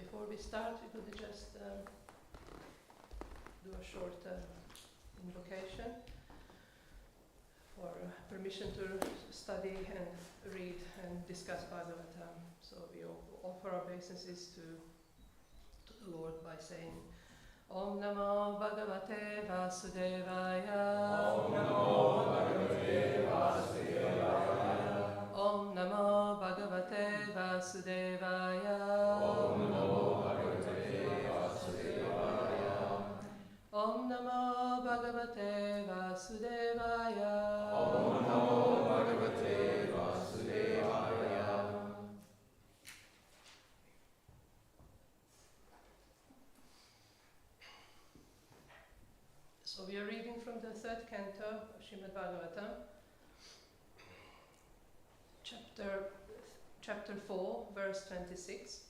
Before we start, we could just do a short invocation for permission to study and read and discuss Bhagavatam. So we offer our obeisances to the Lord by saying Om Namo Bhagavate Vasudevaya. Om Namo Bhagavate Vasudevaya. Om Namo Bhagavate Vasudevaya. Om Namo Bhagavate Vasudevaya. Om Namo Bhagavate Vasudevaya. Om Namo Bhagavate Vasudevaya. So we are reading from the third canto of Srimad Bhagavatam, chapter 4, verse 26.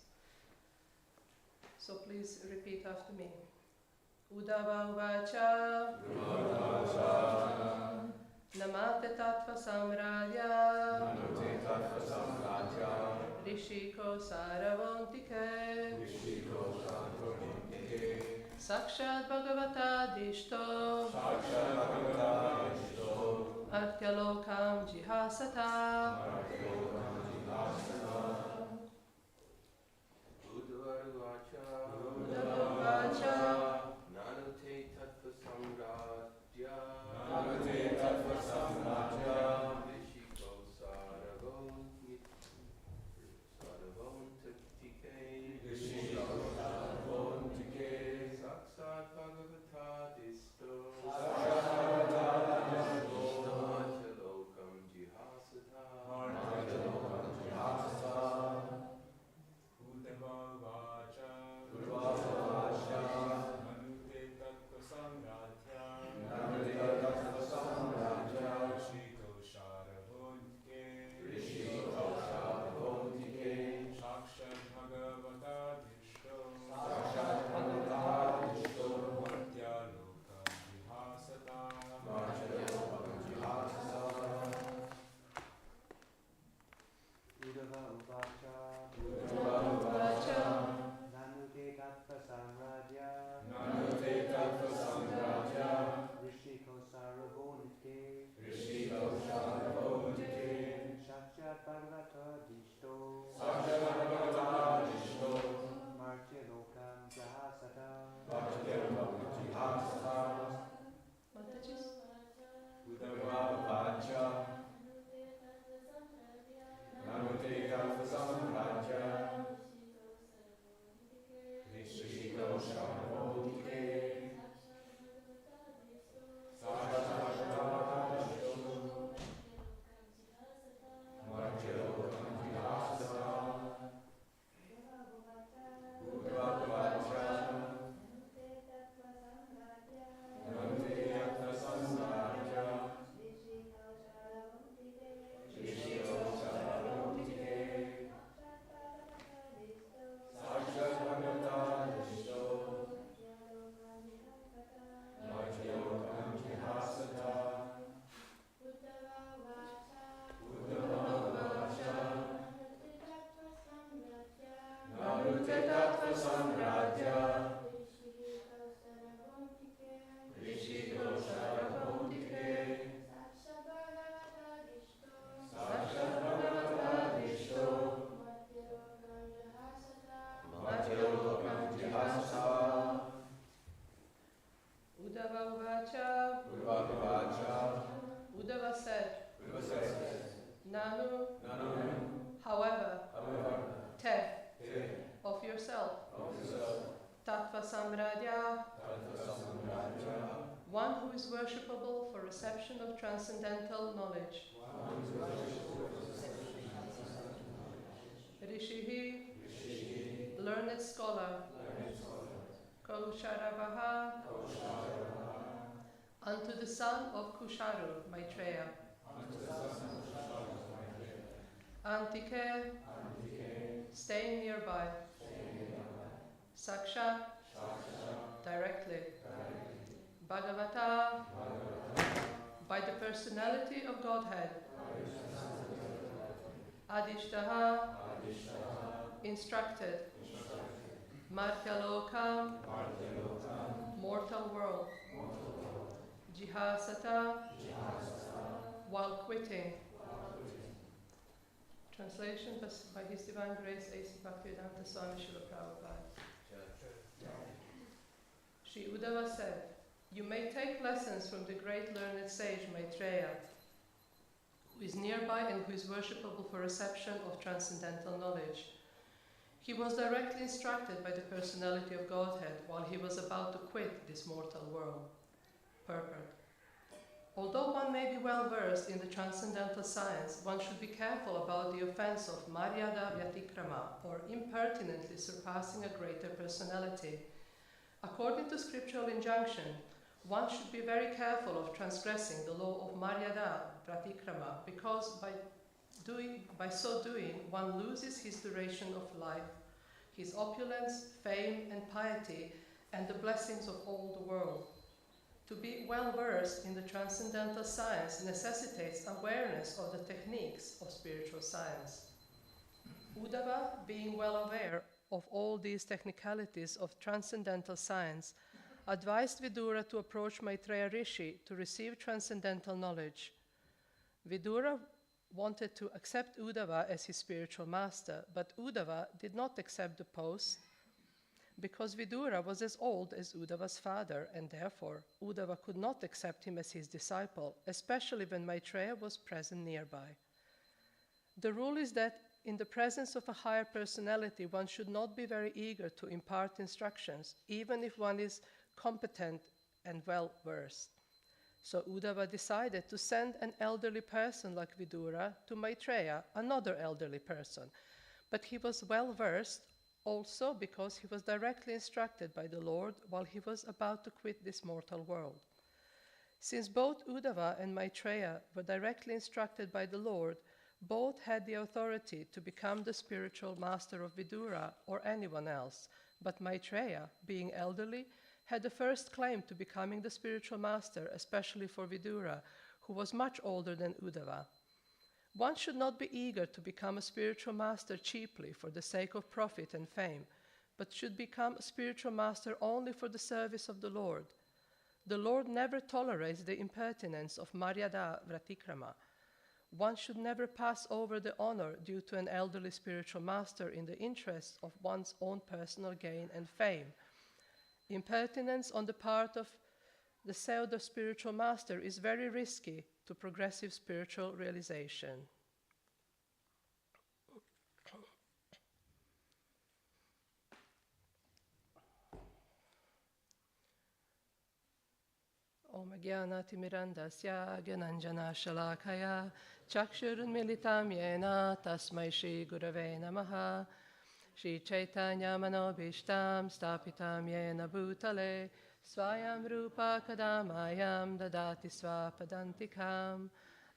So please repeat after me. Uddhava uvacha namate tattva samradya Rishiko Saravantike Rishiko Saravantike Sakshat Bhagavata Dishto Sakshat Bhagavata Dishto Artyalokam Jihasata Artyalokam Jihasata Udvaruvacha Udavacha Nanute Tattva Samradya Namaste Tattva Samradya Rishiko Saravantike Rishiko Saravantike Saksat Bhagavata Disto Sakshat Bhagavata Dishto Artyalokam Jihasata Artyalokam Jihasata Udavacha Udvacha Manute Tattva Samradhya Namaste Tattva Samradya Rishiko Saravantike Rishiko Saravantike Sakshat Bhagavata Dishto Sakshat Bhagavata Dishto Artyalokam Jihasata Artyalokam Jihasata Udava Uvacha Udavacha Nanute Tattva Samradya Namaste Tattva Samradya Rishiko Saravantike Rishiko Saravantike Sakshat Bhagavata Dishto Sakshat Bhagavata Dishto Martyalokam Jahasata Artyalokam Jihasata Mataji's Udavacha Namaste Tattva Samradya Rishiko Saravantike Sakshat Bhagavata Dishto Artyalokam Jihasata Udavacha Namaste Tattva Samradya Rishiko Saravantike Sakshat Bhagavata Dishto Artyalokam Jihasata Udavacha Namaste Tattva Samradya Rishiko Saravantike Sakshat Bhagavata Dishto Artyalokam Jihasata Udava Uvacha Udavacha Udava said Nanu Nanu however However Te Te of yourself of yourself Tattva Samradya Tattva Samradya one who is worshipable for reception of transcendental knowledge Rishihi learned scholar Kosharavaha unto the son of Kusharu Maitreya Antike staying nearby Sakshat directly Bhagavata by the personality of Godhead Adishtaha instructed Martyalokam mortal world Jihasata while quitting. Translation by His Divine Grace A.C. Bhaktivedanta Swami Srila Prabhupada. Sri Uddhava said, you may take lessons from the great learned sage Maitreya, who is nearby and who is worshipable for reception of transcendental knowledge. He was directly instructed by the personality of Godhead while he was about to quit this mortal world. Purport. Although one may be well versed in the transcendental science, one should be careful about the offense of Maryada Vyatikrama, or impertinently surpassing a greater personality. According to scriptural injunction, one should be very careful of transgressing the law of Maryada Vyatikrama, because by so doing, one loses his duration of life, his opulence, fame, and piety, and the blessings of all the world. To be well versed in the transcendental science necessitates awareness of the techniques of spiritual science. Uddhava, being well aware of all these technicalities of transcendental science, advised Vidura to approach Maitreya Rishi to receive transcendental knowledge. Vidura wanted to accept Uddhava as his spiritual master, but Uddhava did not accept the post because Vidura was as old as Uddhava's father, and therefore Uddhava could not accept him as his disciple, especially when Maitreya was present nearby. The rule is that in the presence of a higher personality, one should not be very eager to impart instructions, even if one is competent and well-versed. So Uddhava decided to send an elderly person like Vidura to Maitreya, another elderly person. But he was well-versed also because he was directly instructed by the Lord while he was about to quit this mortal world. Since both Uddhava and Maitreya were directly instructed by the Lord, both had the authority to become the spiritual master of Vidura or anyone else, but Maitreya, being elderly, had the first claim to becoming the spiritual master, especially for Vidura, who was much older than Uddhava. One should not be eager to become a spiritual master cheaply for the sake of profit and fame, but should become a spiritual master only for the service of the Lord. The Lord never tolerates the impertinence of Maryada Vratikrama. One should never pass over the honor due to an elderly spiritual master in the interest of one's own personal gain and fame. Impertinence on the part of the pseudo-spiritual master is very risky to progressive spiritual realization. Om Jnanatimirandasya Gyananjana Shalakaya Chakshurunmilitam Yena Tasmai Shri Gurave Namaha Shri Chaitanya Manobhishtam Stapitam Yena Bhutale Swayam Rupa Kadamayam Dadati Swapadantikam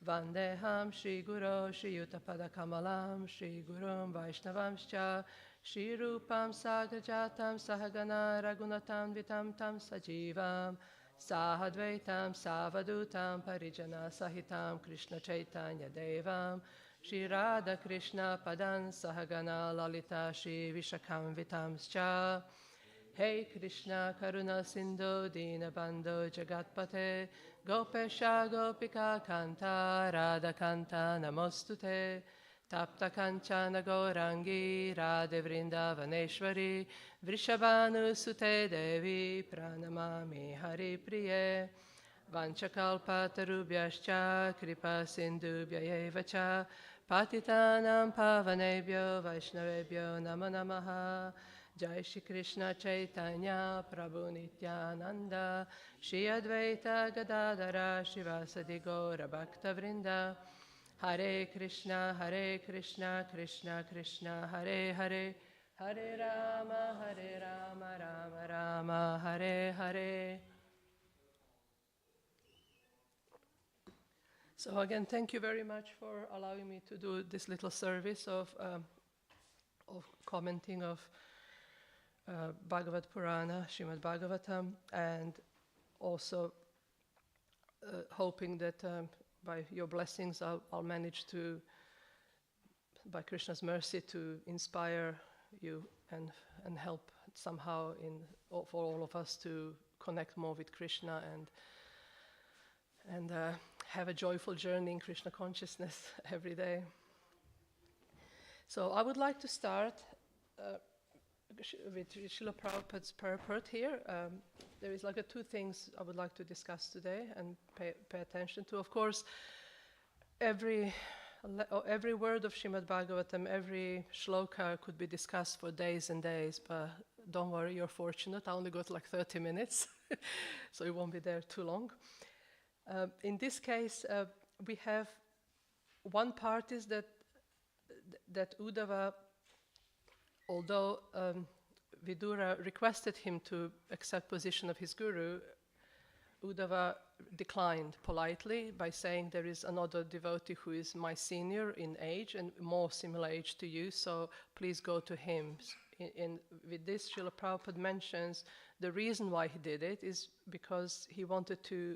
Vandeham Shri Guru Shri Yutapada Kamalam Shri Gurum Vaishnavamscha Shri Rupam Sagrajatam Sahagana Ragunatam Vitam Tam Sajivam Sahadvaitam Savadutam Parijana Sahitam Krishna Chaitanya Devam Shri Radha Krishna Padan Sahagana Lalita Shri Vishakam Vitamscha Hey Krishna Karuna Sindhu Dinabandhu Jagatpate Gopesha Gopika Kanta Radha Kanta Namostute Tapta Kanchana Gaurangi Radhe Vrindavaneshwari Vrishabhanu Sute Devi Pranamami Hari Priye Vanchakalpatarubhyascha Kripa Sindhubhya Cha Patitanam Pavanebhyo Vaishnavebhyo Namo Namaha Jai Shri Krishna Chaitanya Prabhu Nityananda Shri Advaita Gadadara Shivasadi Gaura Bhakta Vrinda Hare Krishna Krishna Krishna Hare Hare Hare Rama Rama Rama Hare Hare. So again, thank you very much for allowing me to do this little service of commenting of Bhagavad Purana, Srimad Bhagavatam, and also hoping that by your blessings I'll manage to, by Krishna's mercy, to inspire you and help somehow for all of us to connect more with Krishna and have a joyful journey in Krishna consciousness every day. So I would like to start with Srila Prabhupada's purport here. There is like two things I would like to discuss today and pay attention to. Of course, every word of Srimad Bhagavatam, every shloka could be discussed for days and days, but don't worry, you're fortunate. I only got like 30 minutes, so it won't be there too long. In this case, we have one part is that Uddhava, although Vidura requested him to accept position of his guru, Uddhava declined politely by saying there is another devotee who is my senior in age and more similar age to you, so please go to him. With this, Srila Prabhupada mentions the reason why he did it is because he wanted to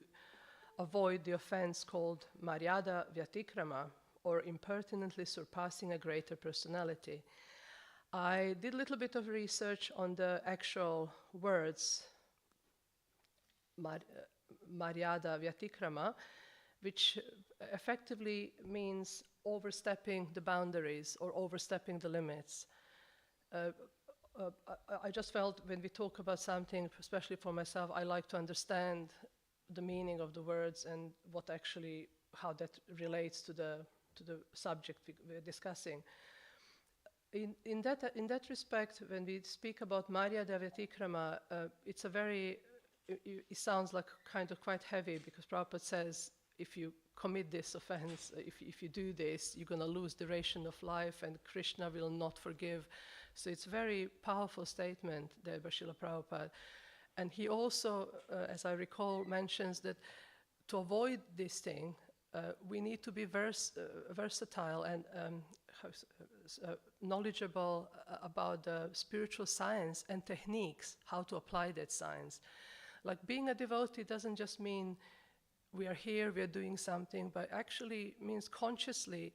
avoid the offense called Maryada Vyatikrama, or impertinently surpassing a greater personality. I did a little bit of research on the actual words Maryada Vyatikrama, which effectively means overstepping the boundaries or overstepping the limits. I just felt when we talk about something, especially for myself, I like to understand the meaning of the words and what actually, how that relates to the subject we're discussing. In that respect, when we speak about Maryada Vyatikrama, it's a very, it sounds like kind of quite heavy, because Prabhupada says if you commit this offense, if you do this, you're going to lose duration of life and Krishna will not forgive. So it's a very powerful statement there by Srila Prabhupada. And he also, as I recall, mentions that to avoid this thing, we need to be versatile and knowledgeable about the spiritual science and techniques, how to apply that science. Like being a devotee doesn't just mean we are here, we are doing something, but actually means consciously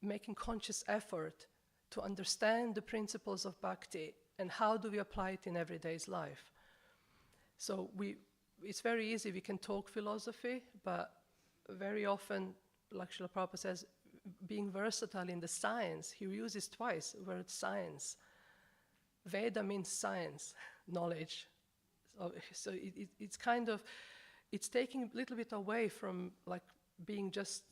making conscious effort to understand the principles of bhakti and how do we apply it in everyday's life. So it's very easy, we can talk philosophy, but very often, like Srila Prabhupada says, being versatile in the science, he uses twice the word science. Veda means science, knowledge. So it's kind of, it's taking a little bit away from like being just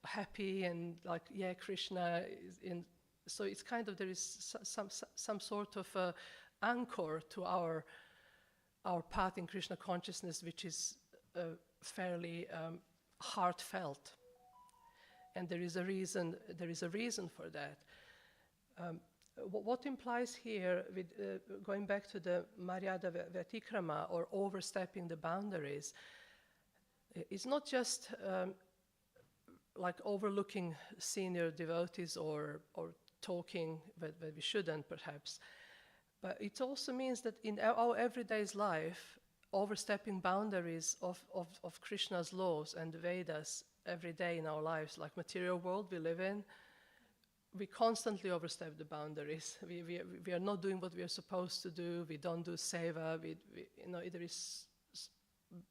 happy and like, yeah, Krishna is in. So it's kind of, there is some sort of anchor to our path in Krishna consciousness, which is fairly heartfelt. And there is a reason for that. What implies here, with going back to the Maryada Vyatikrama, or overstepping the boundaries, is not just like overlooking senior devotees or talking but we shouldn't perhaps, but it also means that in our everyday's life, overstepping boundaries of Krishna's laws and the Vedas every day in our lives, like material world we live in, we constantly overstep the boundaries. We are not doing what we are supposed to do. We don't do seva. There is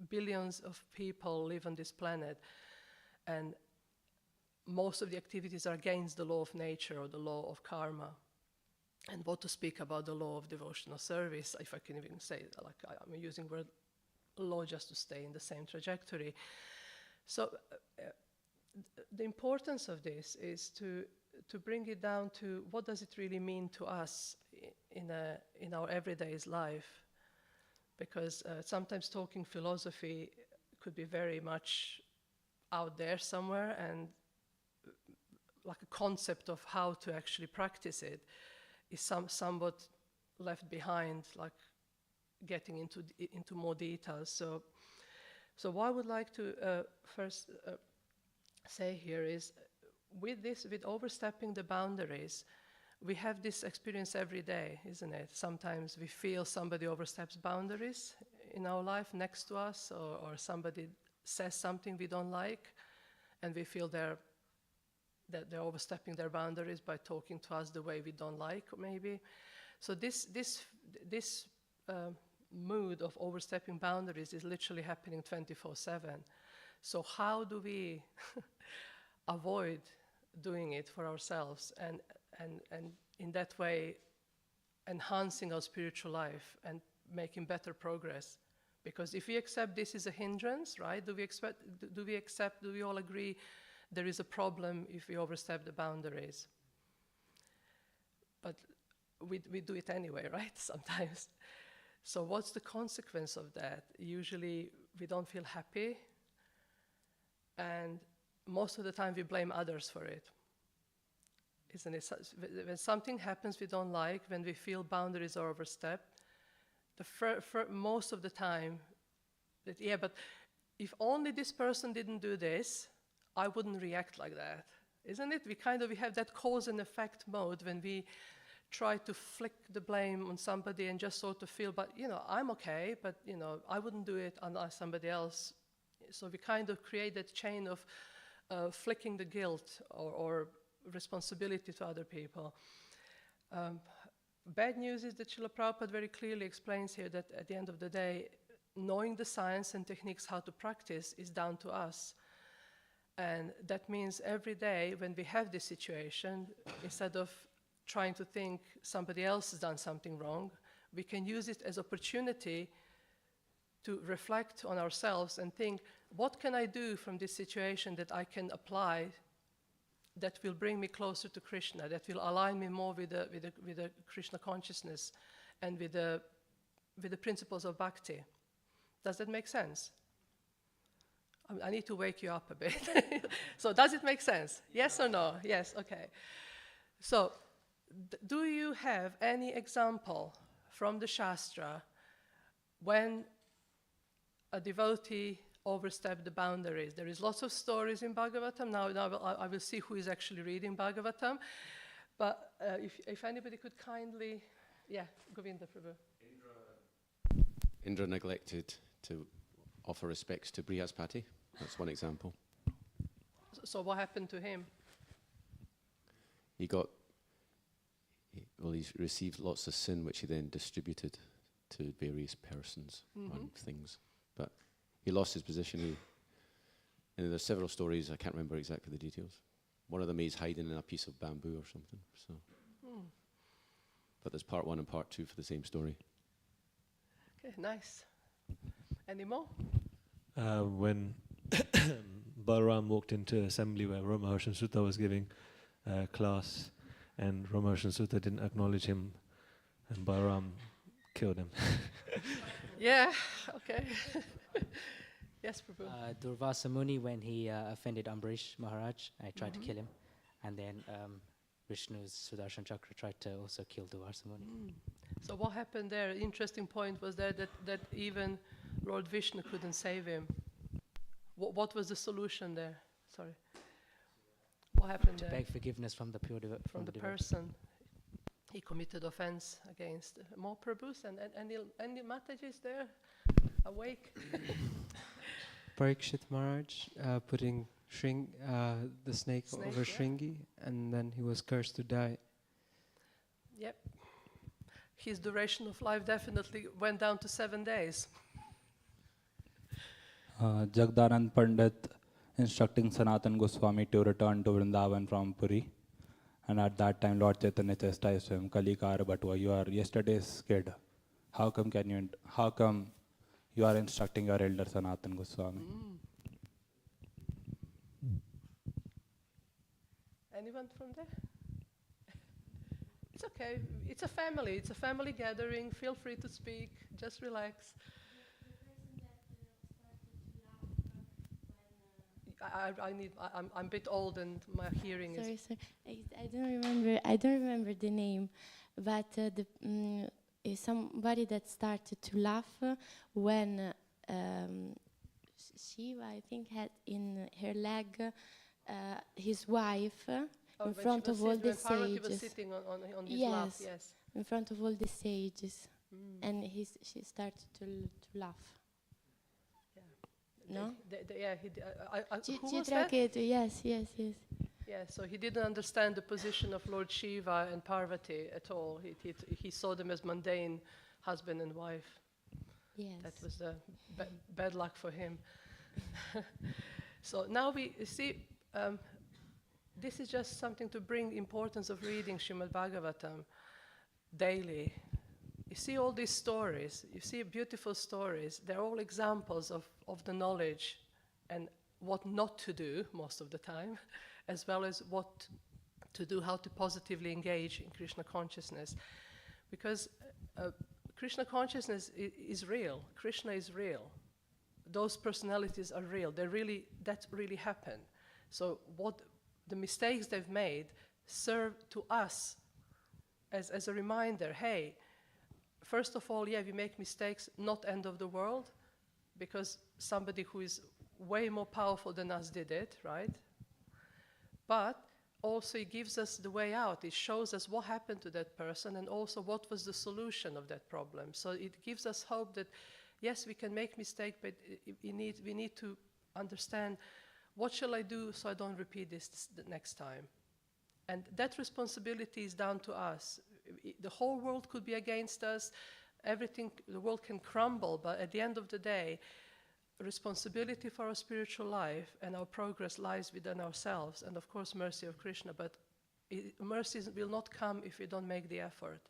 billions of people live on this planet, and most of the activities are against the law of nature or the law of karma. And what to speak about the law of devotional service, if I can even say, like I'm using word law just to stay in the same trajectory. So the importance of this is to bring it down to what does it really mean to us in our everyday's life, because sometimes talking philosophy could be very much out there somewhere, and like a concept of how to actually practice it is somewhat left behind, like getting into more details. So what I would like to first say here is, with overstepping the boundaries, we have this experience every day, isn't it? Sometimes we feel somebody oversteps boundaries in our life next to us, or somebody says something we don't like, and we feel that they're overstepping their boundaries by talking to us the way we don't like, maybe. So this mood of overstepping boundaries is literally happening 24/7. So how do we avoid doing it for ourselves, and in that way enhancing our spiritual life and making better progress? Because if we accept this is a hindrance, right? Do we all agree there is a problem if we overstep the boundaries? But we do it anyway, right? Sometimes. So what's the consequence of that? Usually we don't feel happy, and most of the time we blame others for it. Isn't it? When something happens we don't like, when we feel boundaries are overstepped, most of the time, but if only this person didn't do this, I wouldn't react like that. Isn't it? We have that cause and effect mode when we try to flick the blame on somebody and just sort of feel, but I'm okay, but I wouldn't do it unless somebody else. So we kind of create that chain of flicking the guilt or responsibility to other people. Bad news is that Srila Prabhupada very clearly explains here that at the end of the day, knowing the science and techniques how to practice is down to us. And that means every day when we have this situation, instead of trying to think somebody else has done something wrong, we can use it as opportunity to reflect on ourselves and think, what can I do from this situation that I can apply that will bring me closer to Krishna, that will align me more with the Krishna consciousness and with the principles of bhakti. Does that make sense? I need to wake you up a bit. So does it make sense? Yes or no? Yes, okay. So do you have any example from the Shastra when a devotee overstepped the boundaries? There is lots of stories in Bhagavatam. Now I will see who is actually reading Bhagavatam. But if anybody could kindly, Govinda Prabhu. Indra neglected to offer respects to Brihaspati. That's one example. So what happened to him? He received lots of sin, which he then distributed to various persons and things. But he lost his position. And there's several stories, I can't remember exactly the details. One of them is hiding in a piece of bamboo or something. So, but there's part 1 and part 2 for the same story. Okay, nice. Any more? When Balaram walked into assembly where Ramaharshan Sutta was giving class, and Ramaharshan Sutta didn't acknowledge him, and Balaram killed him. Yeah, okay. Yes, Prabhu. Durvasa Muni, when he offended Ambarish Maharaj, I tried to kill him. And then Vishnu's Sudarshan Chakra tried to also kill Durvasa Muni. So what happened there? Interesting point was there that even Lord Vishnu couldn't save him. What was the solution there? Sorry. What happened there? To beg forgiveness from the pure from the person. He committed offense against more Prabhus, and the Mataji is there, awake. Parikshit Maharaj putting the snake over Shringi, and then he was cursed to die. Yep. His duration of life definitely went down to 7 days. Jagdanand Pandit instructing Sanatan Goswami to return to Vrindavan from Puri. And at that time, Lord Chaitanya chastised him, Kalikar Batwa, you are yesterday's kid. How come you are instructing your elder Sanatan Goswami? Anyone from there? It's okay. It's a family. It's a family gathering. Feel free to speak. Just relax. I'm a bit old and my hearing is. Sorry. I don't remember the name, but is somebody that started to laugh when Shiva, I think, had in her leg his wife in front of all the Parvati was sages. sitting on his lap. Yes. In front of all the sages, and she started to laugh. No? Who was that? Yes. Yeah, so he didn't understand the position of Lord Shiva and Parvati at all. He saw them as mundane husband and wife. Yes. That was the bad luck for him. So now we see, this is just something to bring the importance of reading Srimad Bhagavatam daily. You see all these stories, you see beautiful stories. They're all examples of the knowledge and what not to do most of the time, as well as what to do, how to positively engage in Krishna consciousness. Because Krishna consciousness is real. Krishna is real. Those personalities are real. That really happened. So what the mistakes they've made serve to us as a reminder, hey, first of all, we make mistakes, not end of the world, because somebody who is way more powerful than us did it, right? But also it gives us the way out. It shows us what happened to that person and also what was the solution of that problem. So it gives us hope that, yes, we can make mistakes, but we need to understand what shall I do so I don't repeat this the next time? And that responsibility is down to us. The whole world could be against us, everything, the world can crumble, but at the end of the day, responsibility for our spiritual life and our progress lies within ourselves, and of course mercy of Krishna, but mercy will not come if we don't make the effort.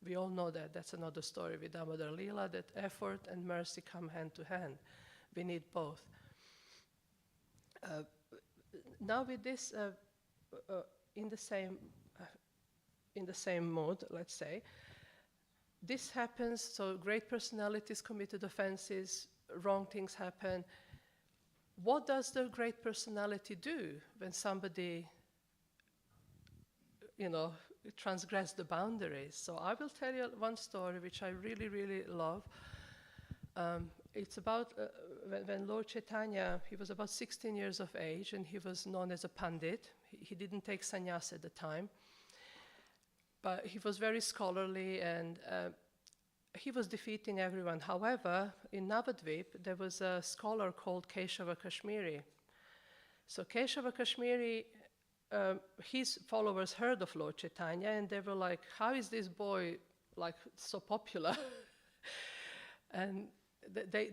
We all know that. That's another story with Damodar Leela, that effort and mercy come hand to hand. We need both. Now with this, in the same mode, let's say, this happens, so great personalities committed offenses, wrong things happen. What does the great personality do when somebody, transgress the boundaries? So I will tell you one story which I really, really love. It's about when Lord Chaitanya, he was about 16 years of age, and he was known as a pandit. He didn't take sannyas at the time, but he was very scholarly, and he was defeating everyone. However, in Navadvip, there was a scholar called Keshava Kashmiri. So Keshava Kashmiri, his followers heard of Lord Chaitanya, and they were like, how is this boy so popular? And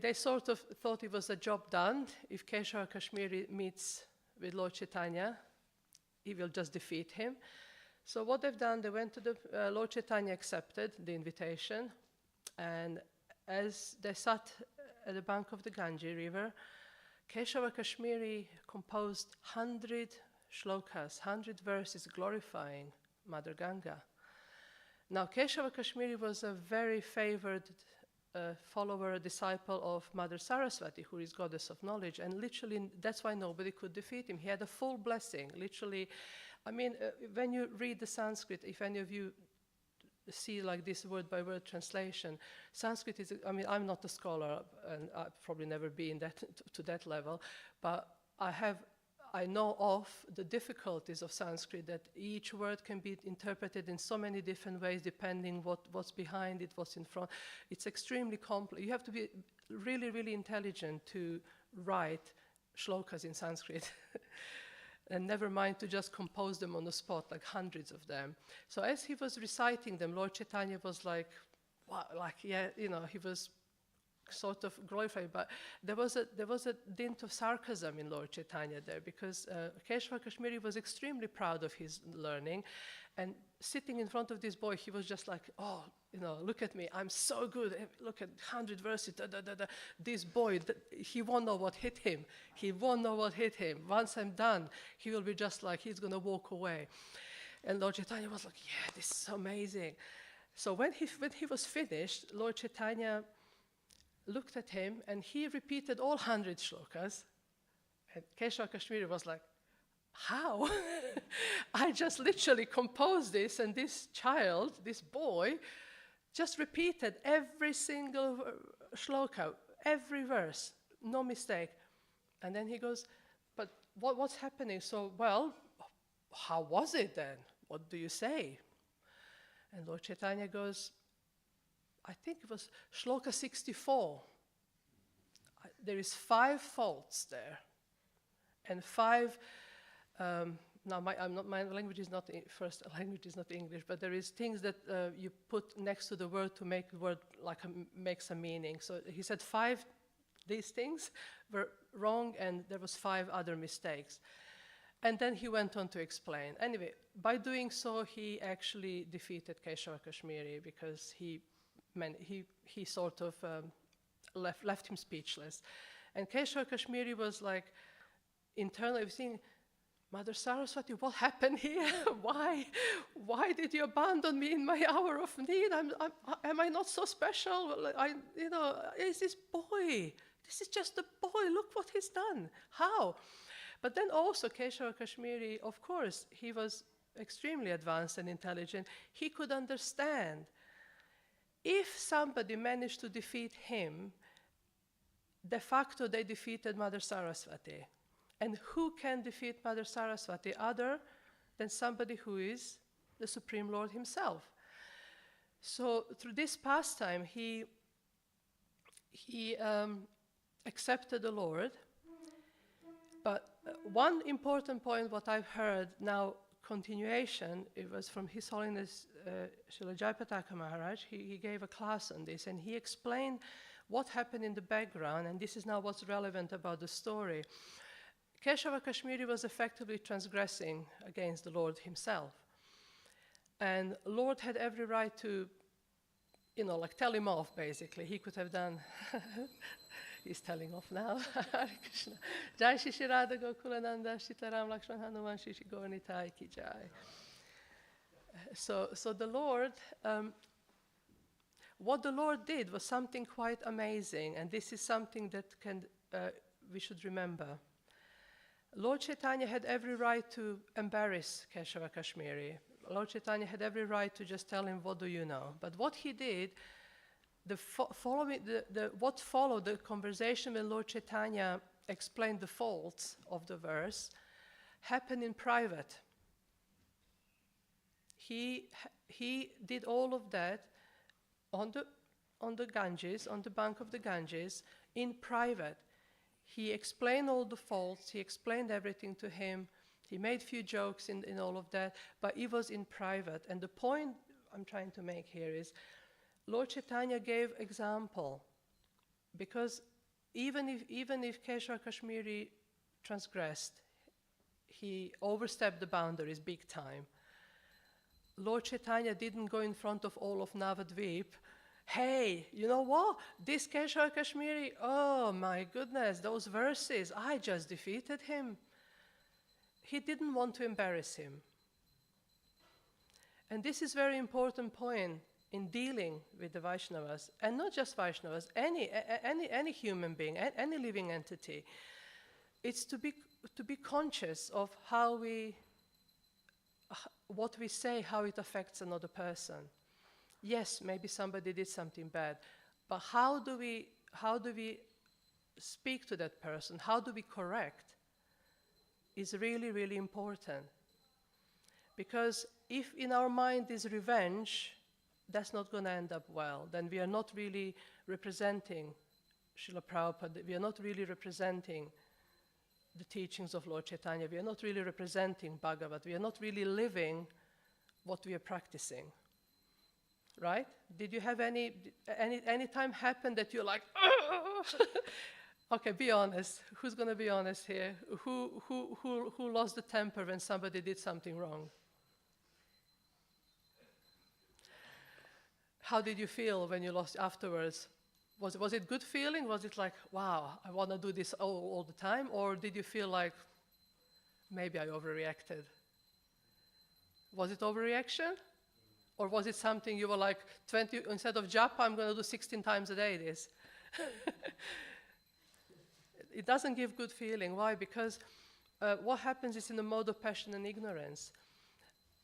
they sort of thought it was a job done. If Keshava Kashmiri meets with Lord Chaitanya, he will just defeat him. So what they've done, they went to the Lord Chaitanya accepted the invitation, and as they sat at the bank of the Ganges River, Keshava Kashmiri composed 100 shlokas, 100 verses glorifying Mother Ganga. Now, Keshava Kashmiri was a very favored follower, disciple of Mother Saraswati, who is goddess of knowledge, and literally that's why nobody could defeat him. He had a full blessing, literally. I mean, when you read the Sanskrit, if any of you see like this word-by-word translation, Sanskrit is, I mean, I'm not a scholar, and I've probably never been to that level, but I know of the difficulties of Sanskrit, that each word can be interpreted in so many different ways depending what's behind it, what's in front. It's extremely complex. You have to be really, really intelligent to write shlokas in Sanskrit. And never mind to just compose them on the spot, like hundreds of them. So as he was reciting them, Lord Chaitanya was like, wow, he was sort of glorified. But there was a dint of sarcasm in Lord Chaitanya there, because Keshava Kashmiri was extremely proud of his learning, and sitting in front of this boy, he was just like, oh, look at me, I'm so good. Look at 100 verses. This boy, he won't know what hit him. He won't know what hit him. Once I'm done, he will be just like, he's going to walk away. And Lord Chaitanya was like, yeah, this is amazing. So when he was finished, Lord Chaitanya looked at him, and he repeated all 100 shlokas. And Keshava Kashmiri was like, how? I just literally composed this, and this child, this boy, just repeated every single shloka, every verse, no mistake. And then he goes, but what's happening? So, well, how was it then? What do you say? And Lord Chaitanya goes, I think it was shloka 64. There is 5 faults there, and 5. Now, my language is not first language is not English, but there is things that you put next to the word to make the word makes a meaning. So he said 5 these things were wrong, and there was 5 other mistakes. And then he went on to explain. Anyway, by doing so, he actually defeated Keshava Kashmiri, because he sort of left him speechless. And Keshava Kashmiri was like, internally thinking, Mother Saraswati, what happened here? Why did you abandon me in my hour of need? Am I not so special? Is this boy? This is just a boy. Look what he's done. How? But then also Keshava Kashmiri, of course, he was extremely advanced and intelligent. He could understand if somebody managed to defeat him, de facto they defeated Mother Saraswati. And who can defeat Mother Saraswati other than somebody who is the Supreme Lord himself? So through this pastime, he accepted the Lord, but one important point what I've heard now, continuation, it was from His Holiness Srila Jayapataka Maharaj. He gave a class on this, and he explained what happened in the background, and this is now what's relevant about the story. Keshava Kashmiri was effectively transgressing against the Lord himself. And Lord had every right to, like tell him off, basically. He could have done, he's telling off now. Hare Krishna. Jai Shri Shri Radha Gokulananda, Sitaram Lakshman Hanuman Shri Shri Gaur Nitai Ki Jai. So the Lord, what the Lord did was something quite amazing, and this is something that we should remember. Lord Chaitanya had every right to embarrass Keshava Kashmiri. Lord Chaitanya had every right to just tell him, what do you know? But what he did, what followed the conversation when Lord Chaitanya explained the faults of the verse, happened in private. He did all of that on the Ganges, on the bank of the Ganges, in private. He explained all the faults, he explained everything to him, he made few jokes in all of that, but it was in private. And the point I'm trying to make here is, Lord Chaitanya gave example, because even if Keshava Kashmiri transgressed, he overstepped the boundaries big time. Lord Chaitanya didn't go in front of all of Navadvip. Hey, you know what? This Keshava Kashmiri, oh my goodness, those verses, I just defeated him. He didn't want to embarrass him. And this is a very important point in dealing with the Vaishnavas, and not just Vaishnavas, any human being, any living entity. It's to be conscious of what we say, how it affects another person. Yes, maybe somebody did something bad, but how do we speak to that person? How do we correct? Is really, really important. Because if in our mind is revenge, that's not going to end up well. Then we are not really representing Srila Prabhupada. We are not really representing the teachings of Lord Chaitanya. We are not really representing Bhagavad. We are not really living what we are practicing. Right? Did you have any time happen that you're like, okay, be honest. Who's going to be honest here? Who lost the temper when somebody did something wrong? How did you feel when you lost afterwards? Was it good feeling? Was it like, wow, I want to do this all the time? Or did you feel like, maybe I overreacted? Was it overreaction? Or was it something you were like, 20, instead of japa, I'm going to do 16 times a day this? It doesn't give good feeling. Why? Because what happens is in the mode of passion and ignorance.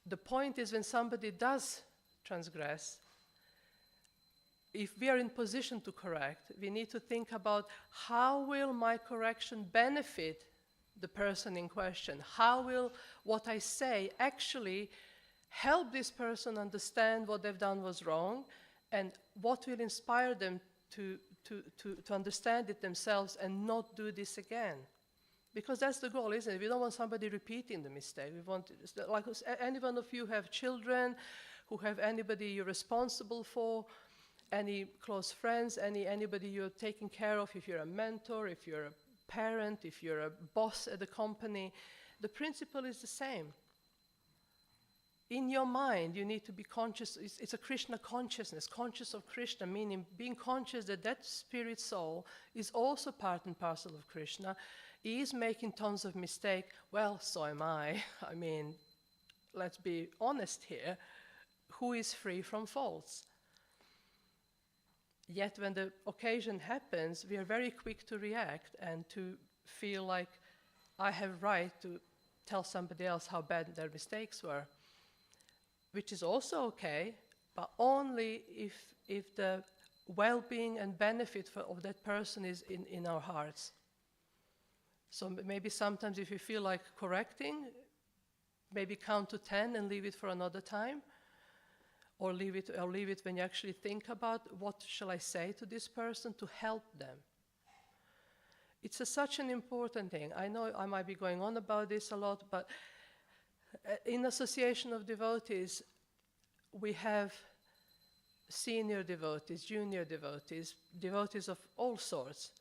The point is when somebody does transgress, if we are in position to correct, we need to think about how will my correction benefit the person in question? How will what I say actually help this person understand what they've done was wrong, and what will inspire them to understand it themselves and not do this again? Because that's the goal, isn't it? We don't want somebody repeating the mistake. We want, like any one of you have children, who have anybody you're responsible for, any close friends, anybody you're taking care of, if you're a mentor, if you're a parent, if you're a boss at the company, the principle is the same. In your mind, you need to be conscious. It's a Krishna consciousness, conscious of Krishna, meaning being conscious that that spirit soul is also part and parcel of Krishna. He is making tons of mistakes. Well, so am I. I mean, let's be honest here. Who is free from faults? Yet when the occasion happens, we are very quick to react and to feel like I have right to tell somebody else how bad their mistakes were, which is also okay, but only if the well-being and benefit of that person is in our hearts. So maybe sometimes if you feel like correcting, maybe count to 10 and leave it for another time. Or leave it when you actually think about what shall I say to this person to help them. It's such an important thing. I know I might be going on about this a lot, but in Association of Devotees, we have senior devotees, junior devotees, devotees of all sorts.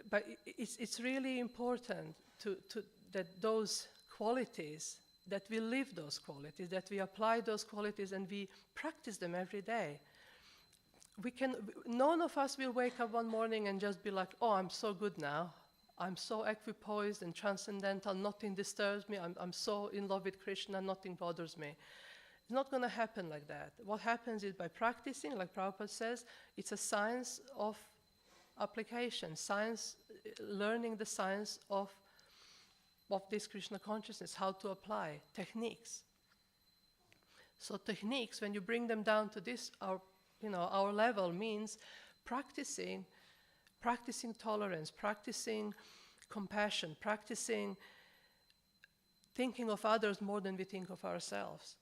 But it's really important that those qualities, that we live those qualities, that we apply those qualities and we practice them every day. None of us will wake up one morning and just be like, oh, I'm so good now. I'm so equipoised and transcendental, nothing disturbs me. I'm so in love with Krishna, nothing bothers me. It's not going to happen like that. What happens is by practicing, like Prabhupada says, it's a science of application, science, learning the science of this Krishna consciousness, how to apply techniques. So techniques, when you bring them down to this, our level means practicing tolerance, practicing compassion, practicing thinking of others more than we think of ourselves.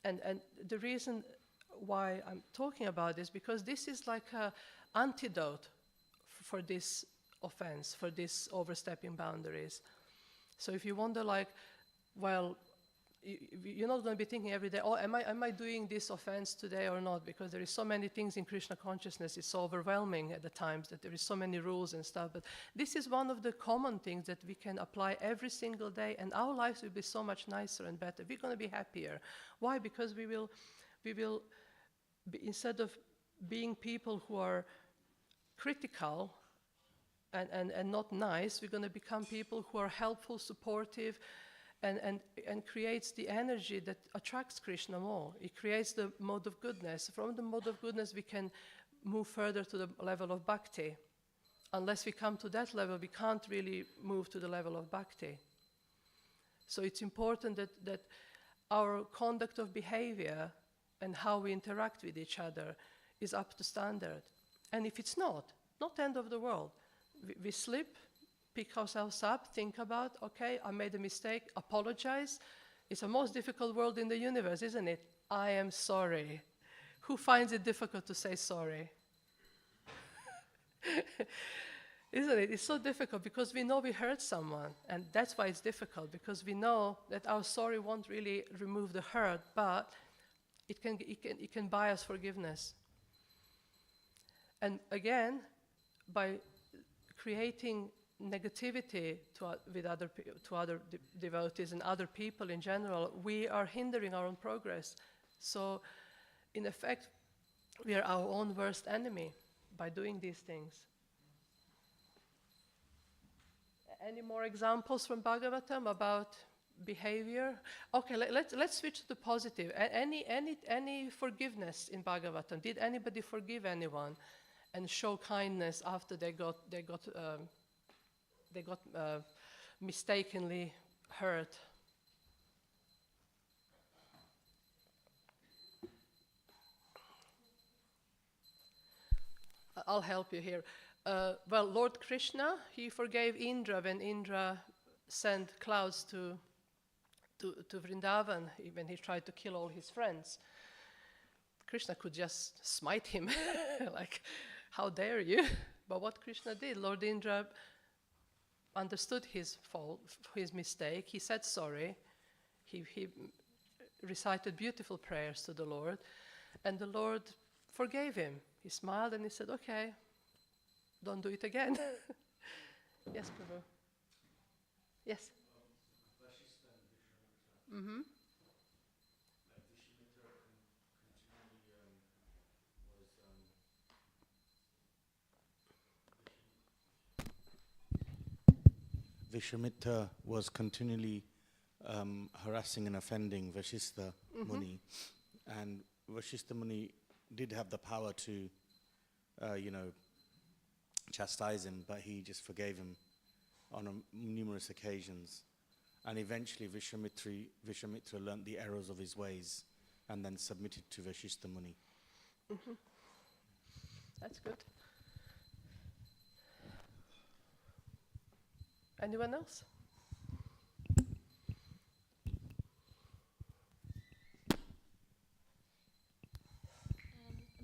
And the reason why I'm talking about this, because this is like an antidote for this offense, for this overstepping boundaries. So if you wonder you're not going to be thinking every day, oh, am I doing this offense today or not? Because there is so many things in Krishna consciousness, it's so overwhelming at the times that there is so many rules and stuff. But this is one of the common things that we can apply every single day, and our lives will be so much nicer and better. We're going to be happier. Why? Because we will be, instead of being people who are critical and not nice, we're going to become people who are helpful, supportive, and creates the energy that attracts Krishna more. It creates the mode of goodness. From the mode of goodness, we can move further to the level of bhakti. Unless we come to that level, we can't really move to the level of bhakti. So it's important that our conduct of behavior and how we interact with each other is up to standard. And if it's not the end of the world. We slip, pick ourselves up, think about, okay, I made a mistake, apologize. It's the most difficult word in the universe, isn't it? I am sorry. Who finds it difficult to say sorry? Isn't it? It's so difficult because we know we hurt someone, and that's why it's difficult, because we know that our sorry won't really remove the hurt, but it can buy us forgiveness. And again, by creating negativity to other devotees and other people in general, we are hindering our own progress. So, in effect, we are our own worst enemy by doing these things. Any more examples from Bhagavatam about behavior? Okay, let's switch to the positive. Any forgiveness in Bhagavatam? Did anybody forgive anyone and show kindness after they got mistakenly hurt? I'll help you here. Well, Lord Krishna, he forgave Indra when Indra sent clouds to Vrindavan when he tried to kill all his friends. Krishna could just smite him, like, how dare you? But what Krishna did, Lord Indra understood his fault, his mistake. He said sorry. He recited beautiful prayers to the Lord, and the Lord forgave him. He smiled and he said, okay, don't do it again. Yes, Prabhu. Yes. Mm-hmm. Vishwamitra was continually harassing and offending Vashistha Muni, and Vashistha Muni did have the power to, chastise him, but he just forgave him on numerous occasions. And eventually Vishwamitra learnt the errors of his ways and then submitted to Vashistha Muni. Mm-hmm. That's good. Anyone else?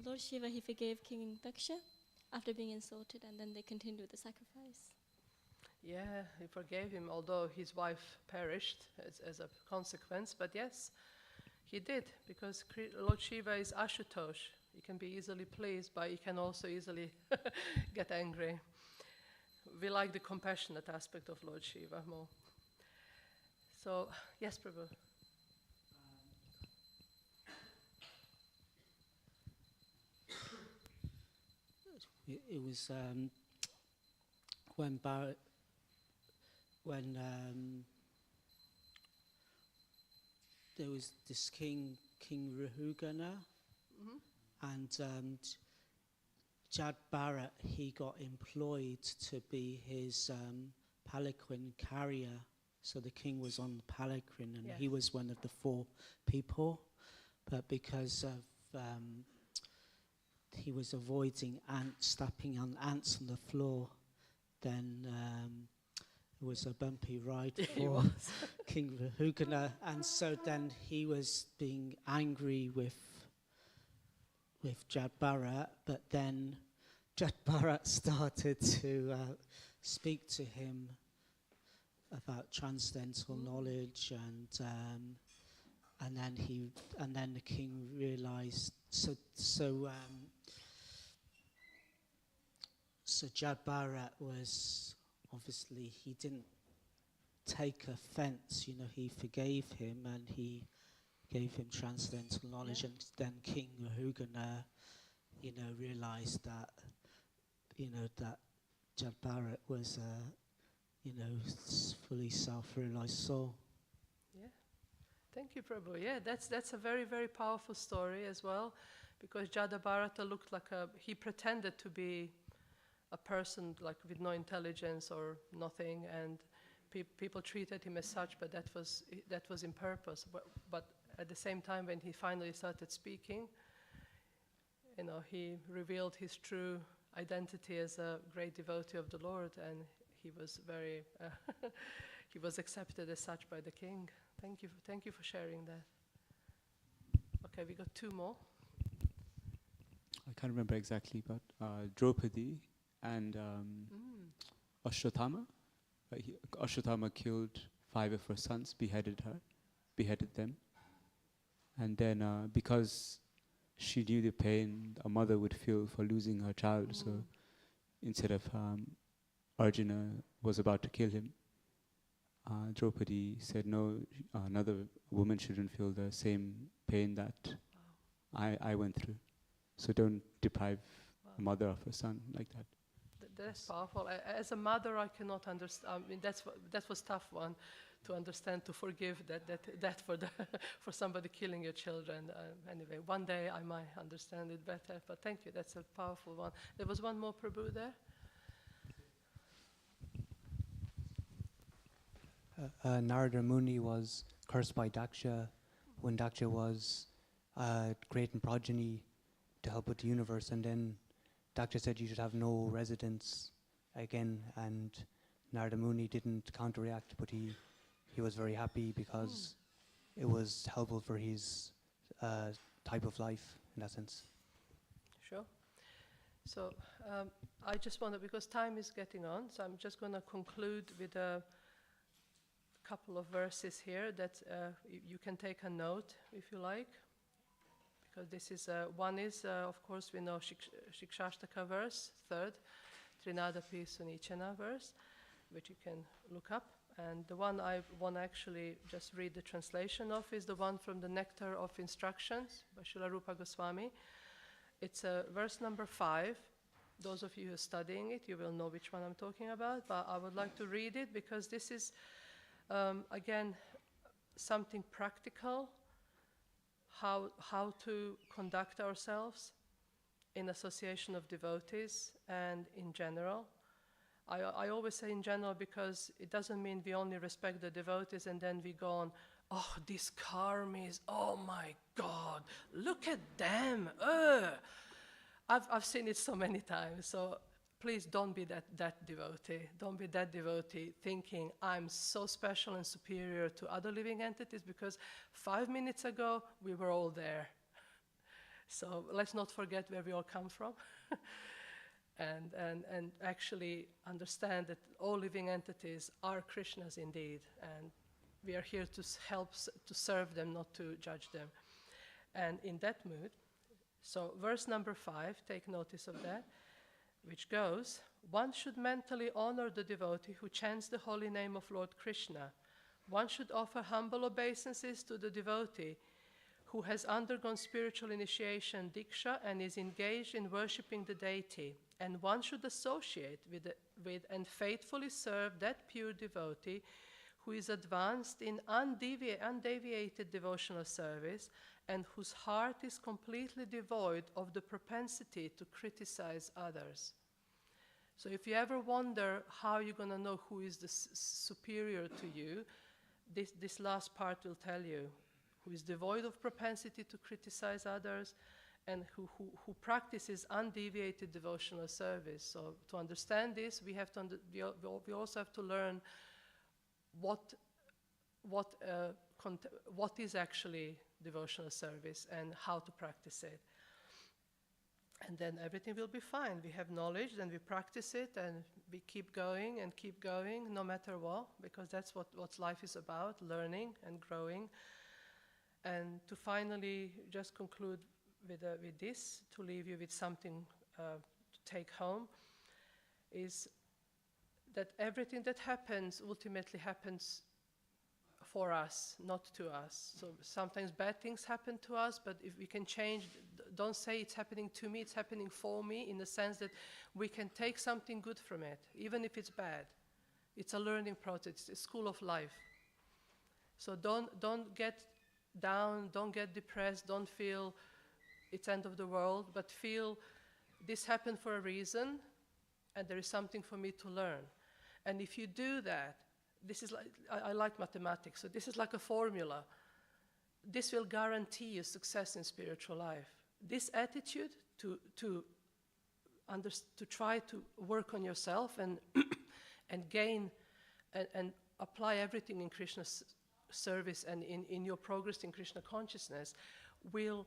Lord Shiva, he forgave King Daksha, after being insulted, and then they continued the sacrifice. Yeah, he forgave him, although his wife perished as a consequence. But yes, he did, because Lord Shiva is Ashutosh. He can be easily pleased, but he can also easily get angry. We like the compassionate aspect of Lord Shiva more. So, yes, Prabhu. It was when there was this King Rahugana, and Jad Bharat, he got employed to be his palanquin carrier. So the king was on the palanquin, and he was one of the 4 people. But because of he was avoiding ants, stepping on ants on the floor, then it was a bumpy ride for King Rahugana. And so then he was being angry with Jad Bharat, but then Jad Bharat started to speak to him about transcendental knowledge, and then the king realized. So Jad Bharat was obviously, he didn't take offense. He forgave him, and he gave him transcendental knowledge. And then King Rahugana, realized that, that Jad Bharat was fully self-realized soul. Yeah, thank you, Prabhu. Yeah, that's a very, very powerful story as well, because Jada Bharata looked like he pretended to be a person like with no intelligence or nothing, and people treated him as such, but that was in purpose. But at the same time, when he finally started speaking, he revealed his true identity as a great devotee of the Lord, and he was very, he was accepted as such by the king. Thank you for sharing that. Okay, we got 2 more. I can't remember exactly, but Draupadi and Ashwatthama. Ashwatthama killed 5 of her sons, beheaded them, and then because she knew the pain a mother would feel for losing her child, so instead of Arjuna was about to kill him, Draupadi said, no, another woman shouldn't feel the same pain that I went through. So don't deprive a mother of her son like that. That's powerful. As a mother, I cannot understand. I mean, that was tough one to understand, to forgive that for somebody killing your children. Anyway, one day I might understand it better. But thank you. That's a powerful one. There was one more Prabhu there. Narada Muni was cursed by Daksha when Daksha was creating progeny to help with the universe, and then Daksha said you should have no residence again, and Narada Muni didn't counteract, but he was very happy because it was helpful for his type of life in that sense. Sure. So I just want to, because time is getting on, so I'm just going to conclude with a couple of verses here that you can take a note if you like, because this is one is of course we know Shikshashtaka verse, 3rd, Trinadapi Sunichana verse, which you can look up, and the one I want to actually just read the translation of is the one from the Nectar of Instructions by Srila Rupa Goswami. It's verse number 5. Those of you who are studying it, you will know which one I'm talking about, but I would like to read it because this is again, something practical, how to conduct ourselves in association of devotees and in general. I always say in general because it doesn't mean we only respect the devotees and then we go on, oh, these karmis, oh my God, look at them. I've seen it so many times, so please don't be that devotee. Don't be that devotee thinking I'm so special and superior to other living entities because 5 minutes ago we were all there. So let's not forget where we all come from. and actually understand that all living entities are Krishnas indeed, and we are here to to serve them, not to judge them. And in that mood, so verse number 5, take notice of that, which goes, one should mentally honor the devotee who chants the holy name of Lord Krishna. One should offer humble obeisances to the devotee who has undergone spiritual initiation, diksha, and is engaged in worshipping the deity. And one should associate with and faithfully serve that pure devotee who is advanced in undeviated devotional service and whose heart is completely devoid of the propensity to criticize others. So if you ever wonder how you're going to know who is the superior to you, this last part will tell you. Who is devoid of propensity to criticize others, and who practices undeviated devotional service. So to understand this, we also have to learn what is actually devotional service and how to practice it. And then everything will be fine. We have knowledge, then we practice it, and we keep going, no matter what, because that's what life is about, learning and growing. And to finally just conclude with this, to leave you with something to take home, is that everything that happens ultimately happens for us, not to us. So sometimes bad things happen to us, but if we can change, don't say it's happening to me, it's happening for me, in the sense that we can take something good from it, even if it's bad. It's a learning process, it's a school of life. So don't get down, don't get depressed, don't feel it's end of the world, but feel this happened for a reason, and there is something for me to learn. And if you do that, this is like, I like mathematics, so this is like a formula. This will guarantee you success in spiritual life. This attitude to try to work on yourself and gain and apply everything in Krishna's service and in your progress in Krishna consciousness will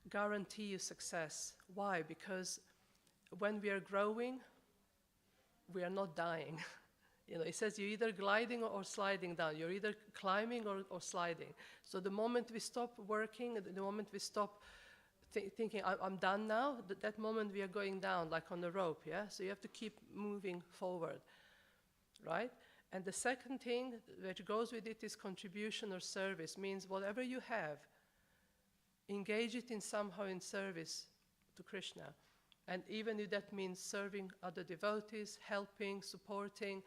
guarantee you success. Why? Because when we are growing, we are not dying. It says you're either gliding or sliding down. You're either climbing or sliding. So the moment we stop working, the moment we stop thinking, I'm done now, that moment we are going down like on a rope, yeah? So you have to keep moving forward, right? And the second thing that goes with it is contribution or service, means whatever you have, engage it in somehow in service to Krishna. And even if that means serving other devotees, helping, supporting,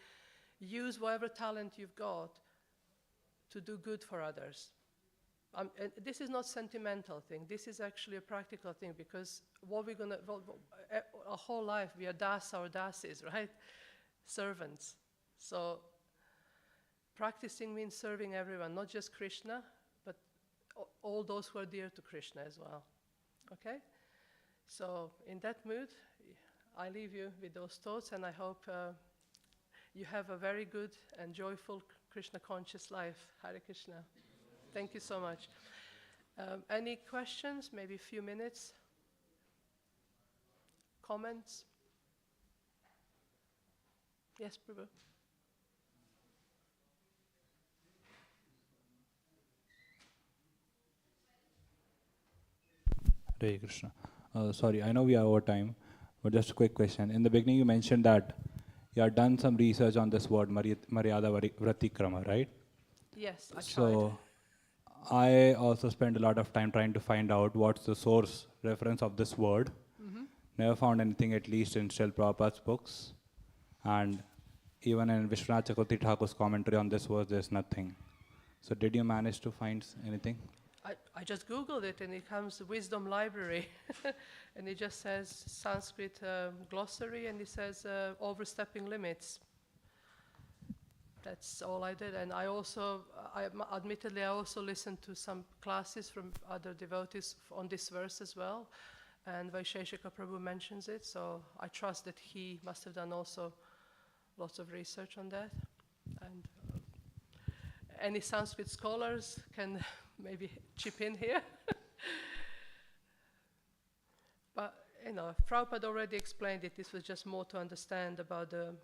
use whatever talent you've got to do good for others. And this is not sentimental thing. This is actually a practical thing, because our whole life we are dasa or dasis, right? Servants. So practicing means serving everyone, not just Krishna, but all those who are dear to Krishna as well. Okay? So in that mood, I leave you with those thoughts, and I hope you have a very good and joyful Krishna conscious life. Hare Krishna. Thank you so much. Any questions? Maybe a few minutes? Comments? Yes, Prabhu. Hare Krishna. Sorry, I know we are over time, but just a quick question. In the beginning, you mentioned that you have done some research on this word, Maryada Vratikrama, right? Yes, I tried. So I also spent a lot of time trying to find out what's the source reference of this word. Mm-hmm. Never found anything, at least in Srila Prabhupada's books. And even in Vishwanath Chakravarti Thakur's commentary on this verse, there's nothing. So did you manage to find anything? I just Googled it, and it comes Wisdom Library. And it just says Sanskrit glossary, and it says overstepping limits. That's all I did. And I also, admittedly, I also listened to some classes from other devotees on this verse as well. And Vaisheshika Prabhu mentions it, so I trust that he must have done also lots of research on that. And any Sanskrit scholars can maybe chip in here. But Prabhupada already explained it. This was just more to understand about the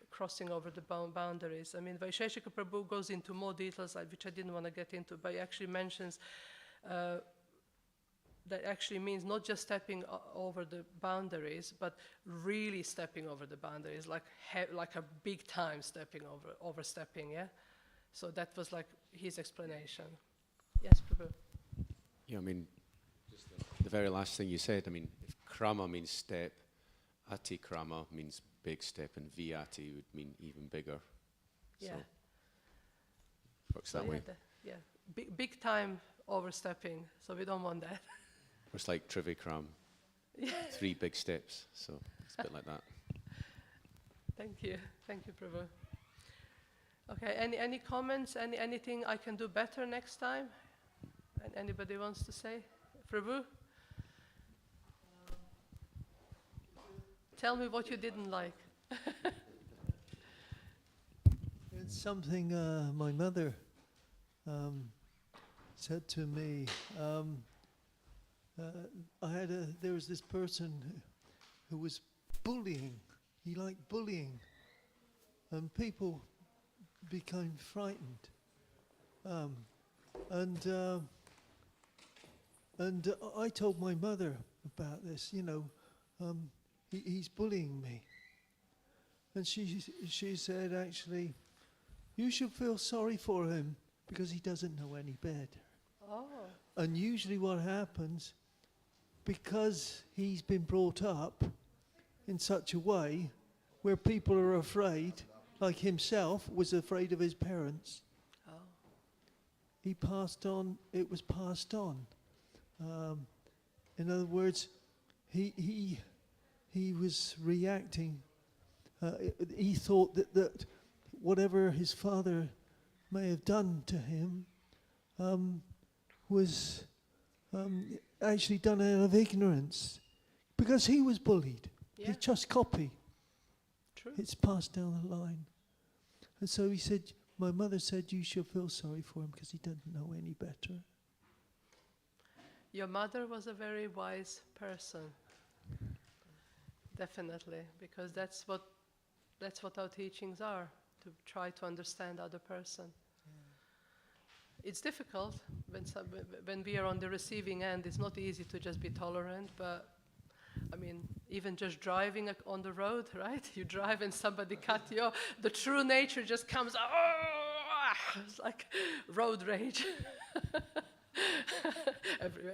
crossing over the boundaries. I mean, Vaisheshika Prabhu goes into more details, which I didn't want to get into, but he actually mentions that actually means not just stepping over the boundaries, but really stepping over the boundaries, like a big time overstepping, yeah? So that was like his explanation. Yes, Prabhu? Yeah, I mean, just the very last thing you said, I mean, if krama means step, ati krama means big step, and viati would mean even bigger. Yeah. So works that way. Yeah, big time overstepping, so we don't want that. It's like Trivikram, Yeah. 3 big steps, so it's a bit like that. Thank you, Prabhu. Okay, any comments, anything I can do better next time? And anybody wants to say? Prabhu? Tell me what you didn't like. It's something my mother said to me. There was this person who was bullying. He liked bullying, and people became frightened. And I told my mother about this. He's bullying me, and she said, actually, you should feel sorry for him because he doesn't know any better. Oh. And usually what happens, because he's been brought up in such a way where people are afraid, like himself was afraid of his parents. Oh. It was passed on. In other words, he was reacting. He thought that whatever his father may have done to him was actually done out of ignorance, because he was bullied. Yeah. He just copied. True. It's passed down the line. And so he said, my mother said, you should feel sorry for him because he doesn't know any better. Your mother was a very wise person. Definitely, because that's what our teachings are, to try to understand other person. It's difficult when we are on the receiving end. It's not easy to just be tolerant, but I mean, even just driving on the road, right? You drive and somebody cut you off, the true nature just comes out. Oh! It's like road rage.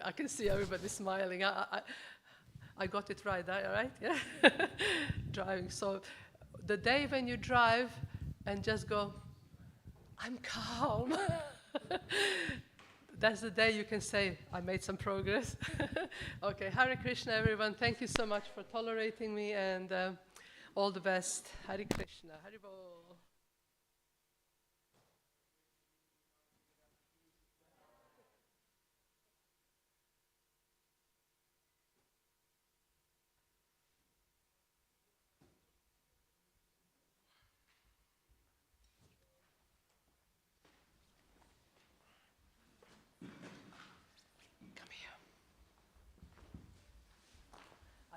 I can see everybody smiling. I got it right, right? Yeah. Driving. So the day when you drive and just go, I'm calm. That's the day you can say, I made some progress. Okay, Hare Krishna, everyone. Thank you so much for tolerating me, and all the best. Hare Krishna. Hare Bol.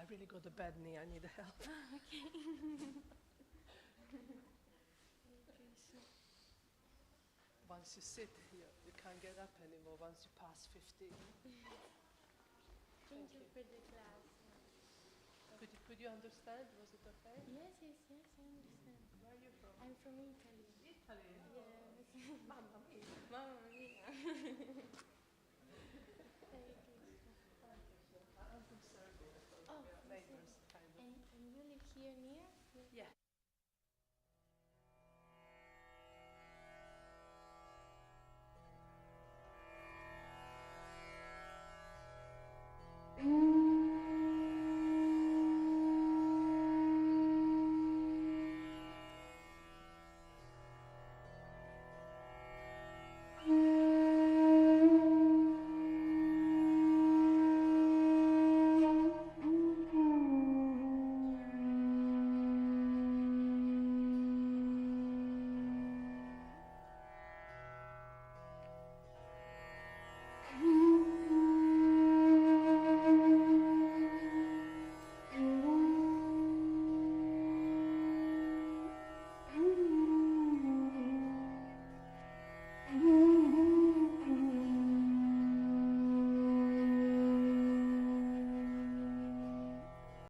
I really got a bad knee. I need help. Okay. Once you sit, you can't get up anymore once you pass 50. Thank you for the class. Could you understand? Was it okay? Yes, I understand. Where are you from? I'm from Italy. Italy? Yes. Mamma mia. Mamma mia. I'm from Serbia, so Oh, we are neighbors, kind of. And you live here near? Yeah.